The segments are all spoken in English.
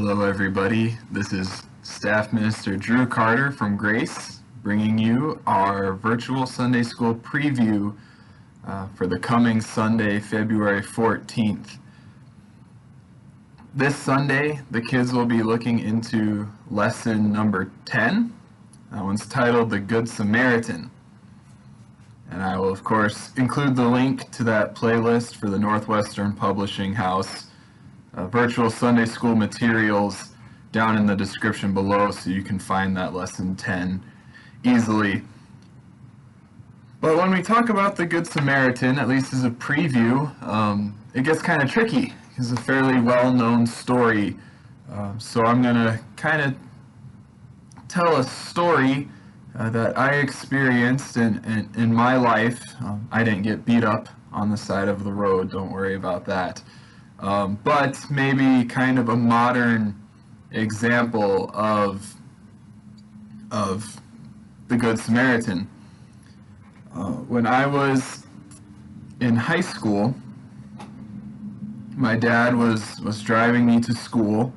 Hello, everybody. This is Staff Minister Drew Carter from Grace, bringing you our virtual Sunday School preview for the coming Sunday, February 14th. This Sunday, the kids will be looking into lesson number 10. That one's titled The Good Samaritan. And I will, of course, include the link to that playlist for the Northwestern Publishing House virtual Sunday school materials down in the description below, so you can find that lesson 10 easily. But when we talk about the Good Samaritan, at least as a preview, it gets kind of tricky. It's a fairly well-known story. So I'm going to kind of tell a story that I experienced in my life. I didn't get beat up on the side of the road, don't worry about that. But maybe kind of a modern example of the Good Samaritan. When I was in high school, my dad was driving me to school.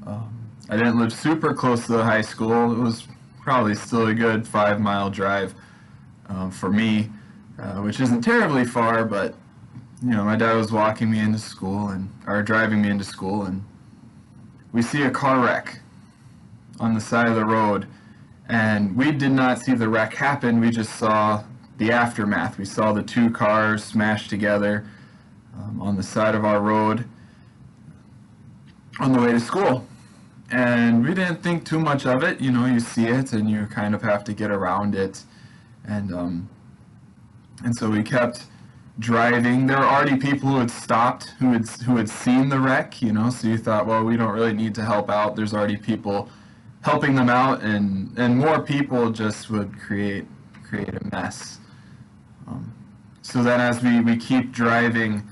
I didn't live super close to the high school. It was probably still a good 5-mile drive for me, which isn't terribly far, but you know, my dad was walking me into school or driving me into school, and we see a car wreck on the side of the road, and we did not see the wreck happen. We just saw the aftermath. We saw the two cars smashed together on the side of our road on the way to school, and we didn't think too much of it. You know, you see it and you kind of have to get around it, and so we kept driving. There were already people who had stopped, who had seen the wreck, you know, so you thought, well, we don't really need to help out. There's already people helping them out, and more people just would create a mess. So then as we keep driving,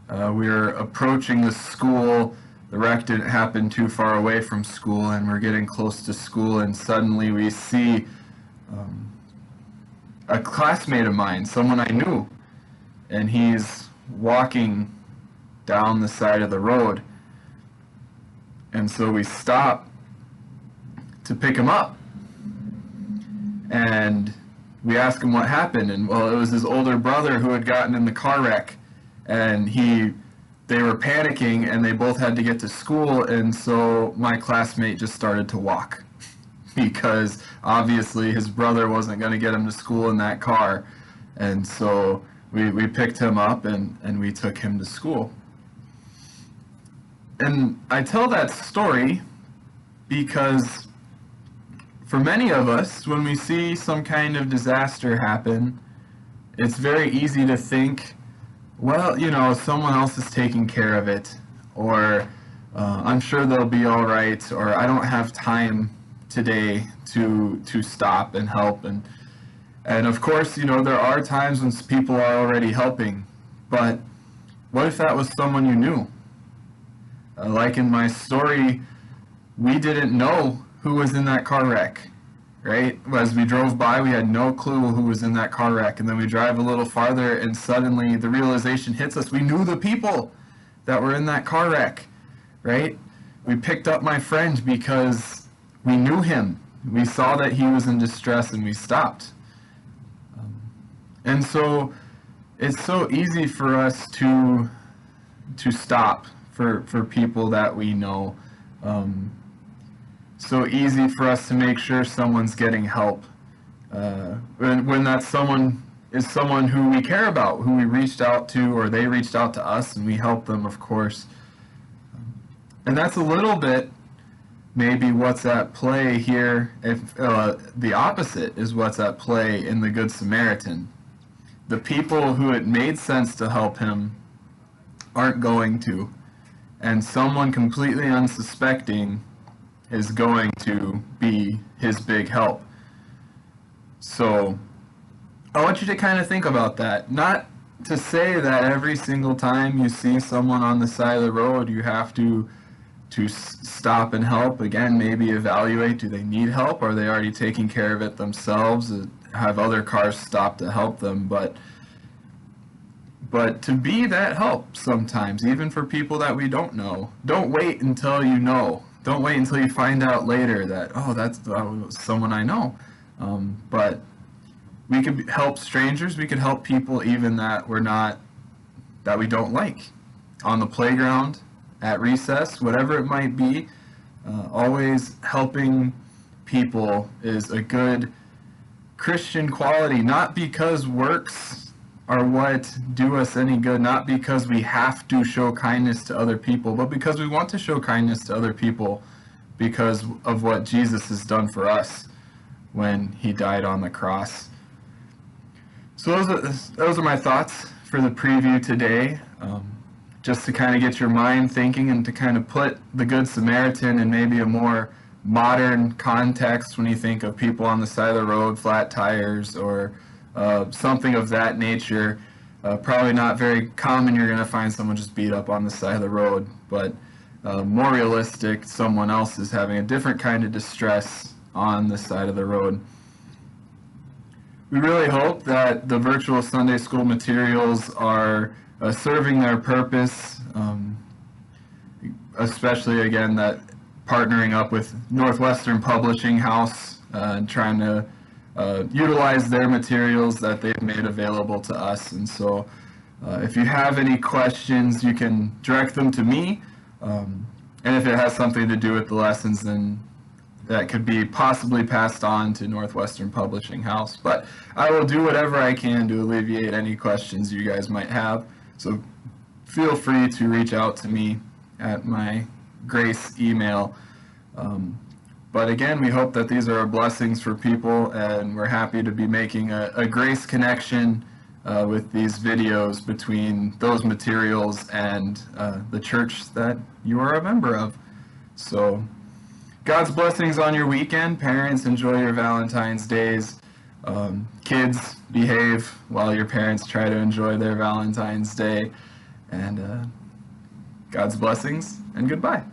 we're approaching the school. The wreck didn't happen too far away from school, and we're getting close to school, and suddenly we see a classmate of mine, someone I knew, and he's walking down the side of the road. And so we stop to pick him up, and we ask him what happened, and well, it was his older brother who had gotten in the car wreck, and they were panicking, and they both had to get to school, and so my classmate just started to walk because obviously his brother wasn't going to get him to school in that car, and so we picked him up and we took him to school. And I tell that story because for many of us, when we see some kind of disaster happen, it's very easy to think, well, you know, someone else is taking care of it, or I'm sure they'll be all right, or I don't have time today to stop and help. And of course, you know, there are times when people are already helping, but what if that was someone you knew? Like in my story, we didn't know who was in that car wreck, right? As we drove by, we had no clue who was in that car wreck, and then we drive a little farther, and suddenly the realization hits us. We knew the people that were in that car wreck, right? We picked up my friend because we knew him. We saw that he was in distress, and we stopped. And so it's so easy for us to stop for people that we know. So easy for us to make sure someone's getting help. When that someone is someone who we care about, who we reached out to, or they reached out to us and we helped them, of course. And that's a little bit maybe what's at play here. If the opposite is what's at play in the Good Samaritan. The people who it made sense to help him aren't going to, and someone completely unsuspecting is going to be his big help. So I want you to kind of think about that. Not to say that every single time you see someone on the side of the road you have to stop and help. Again, maybe evaluate, do they need help? Are they already taking care of it themselves? Have other cars stop to help them? But to be that help sometimes, even for people that we don't know. Don't wait until you know don't wait until you find out later that, oh, that's someone I know. But we could help strangers. We could help people even that we don't like, on the playground, at recess, whatever it might be. Always helping people is a good Christian quality, not because works are what do us any good, not because we have to show kindness to other people, but because we want to show kindness to other people because of what Jesus has done for us when he died on the cross. So those are my thoughts for the preview today, just to kind of get your mind thinking and to kind of put the Good Samaritan in maybe a more modern context when you think of people on the side of the road, flat tires, or something of that nature. Probably not very common you're going to find someone just beat up on the side of the road, but more realistic, someone else is having a different kind of distress on the side of the road. We really hope that the virtual Sunday school materials are serving their purpose, especially, again, that partnering up with Northwestern Publishing House and trying to utilize their materials that they've made available to us. And so if you have any questions, you can direct them to me. And if it has something to do with the lessons, then that could be possibly passed on to Northwestern Publishing House. But I will do whatever I can to alleviate any questions you guys might have. So feel free to reach out to me at my Grace email. But again, we hope that these are blessings for people, and we're happy to be making a Grace connection with these videos between those materials and the church that you are a member of. So God's blessings on your weekend. Parents, enjoy your Valentine's days. Kids, behave while your parents try to enjoy their Valentine's Day. And God's blessings, and goodbye.